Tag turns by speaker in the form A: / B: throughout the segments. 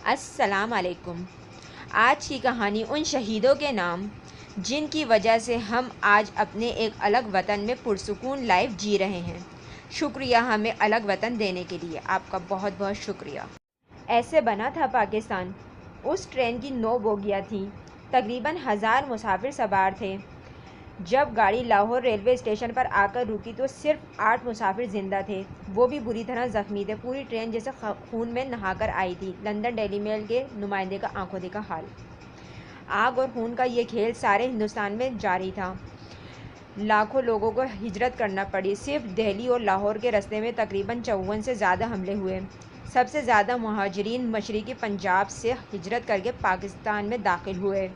A: السلام علیکم۔ آج کی کہانی ان شہیدوں کے نام جن کی وجہ سے ہم آج اپنے ایک الگ وطن میں پرسکون لائف جی رہے ہیں۔ شکریہ ہمیں الگ وطن دینے کے لیے، آپ کا بہت بہت شکریہ۔ ایسے بنا تھا پاکستان۔ اس ٹرین کی 9 بوگیاں تھیں، تقریباً 1000 مسافر سوار تھے۔ جب گاڑی لاہور ریلوے اسٹیشن پر آ کر رکی تو صرف 8 مسافر زندہ تھے، وہ بھی بری طرح زخمی تھے۔ پوری ٹرین جیسے خون میں نہا کر آئی تھی۔ لندن ڈیلی میل کے نمائندے کا آنکھوں دیکھا حال۔ آگ اور خون کا یہ کھیل سارے ہندوستان میں جاری تھا۔ لاکھوں لوگوں کو ہجرت کرنا پڑی۔ صرف دہلی اور لاہور کے راستے میں تقریباً 54 سے زیادہ حملے ہوئے۔ سب سے زیادہ مہاجرین مشرقی پنجاب سے ہجرت کر کے پاکستان میں داخل ہوئے۔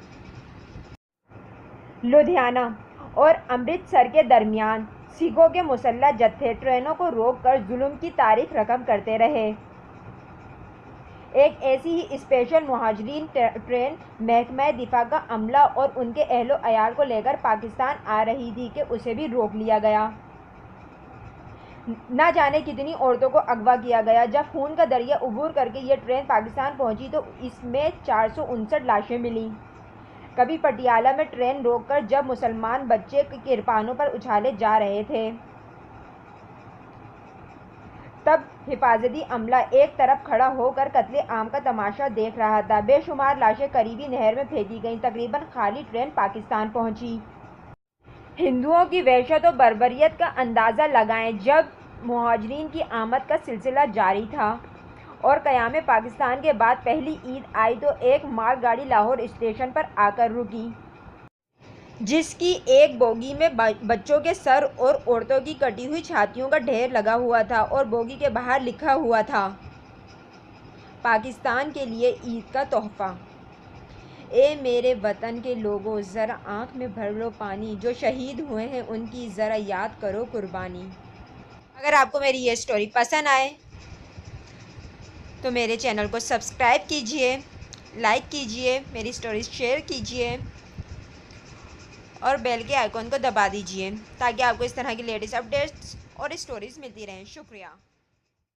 A: لدھیانہ اور امرتسر کے درمیان سکھوں کے مسلح جتھے ٹرینوں کو روک کر ظلم کی تاریخ رقم کرتے رہے۔ ایک ایسی ہی اسپیشل مہاجرین ٹرین محکمہ دفاع کا عملہ اور ان کے اہل و عیال کو لے کر پاکستان آ رہی تھی کہ اسے بھی روک لیا گیا۔ نہ جانے کتنی عورتوں کو اغوا کیا گیا۔ جب خون کا دریا عبور کر کے یہ ٹرین پاکستان پہنچی تو اس میں 459 لاشیں ملیں۔ کبھی پٹیالہ میں ٹرین روک کر جب مسلمان بچے کرپانوں پر اچھالے جا رہے تھے، تب حفاظتی عملہ ایک طرف کھڑا ہو کر قتل عام کا تماشا دیکھ رہا تھا۔ بے شمار لاشیں قریبی نہر میں پھینکی گئیں۔ تقریباً خالی ٹرین پاکستان پہنچی۔ ہندوؤں کی وحشت و بربریت کا اندازہ لگائیں۔ جب مہاجرین کی آمد کا سلسلہ جاری تھا اور قیام پاکستان کے بعد پہلی عید آئی تو ایک مال گاڑی لاہور اسٹیشن پر آ کر رکی، جس کی ایک بوگی میں بچوں کے سر اور عورتوں کی کٹی ہوئی چھاتیوں کا ڈھیر لگا ہوا تھا اور بوگی کے باہر لکھا ہوا تھا، پاکستان کے لیے عید کا تحفہ۔ اے میرے وطن کے لوگو، ذرا آنکھ میں بھر لو پانی، جو شہید ہوئے ہیں ان کی ذرا یاد کرو قربانی۔ اگر آپ کو میری یہ سٹوری پسند آئے تو میرے چینل کو سبسکرائب کیجئے، لائک کیجئے، میری سٹوریز شیئر کیجئے اور بیل کے آئیکن کو دبا دیجئے تاکہ آپ کو اس طرح کی لیٹسٹ اپڈیٹس اور سٹوریز ملتی رہیں۔ شکریہ۔